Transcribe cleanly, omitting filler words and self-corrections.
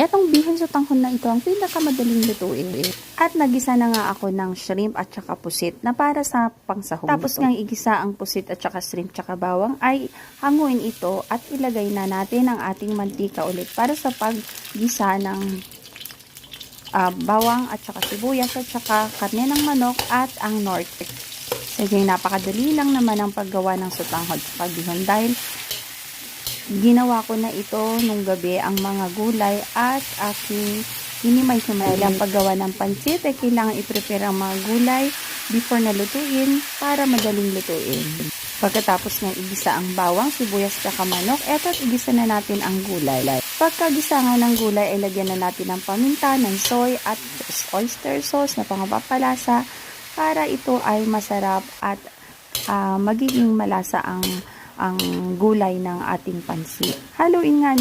Etong bihon sa tanghon na ito ang pinakamadaling lutuin. At nagisa na nga ako ng shrimp at saka pusit na para sa pangsahog. Tapos nga igisa ang pusit at saka shrimp at saka bawang ay hanguin ito at ilagay na natin ang ating mantika ulit para sa paggisa ng bawang at saka sibuyas at saka karne ng manok at ang nor. Sige, napakadali lang naman ang paggawa ng sutanghon sa bihon dahil ginawa ko na ito nung gabi ang mga gulay at aking hinimay-himay lang paggawa ng pansit ay kailangan i-prepare ang mga gulay before na lutuin para madaling lutuin. Pagkatapos ng igisa ang bawang, sibuyas at manok, eto igisa na natin ang gulay. Pagkagisa nga ng gulay ay lagyan na natin ng paminta, ng soy at oyster sauce na pangpapalasa para ito ay masarap at magiging malasa ang gulay ng ating pansit. Haluin nga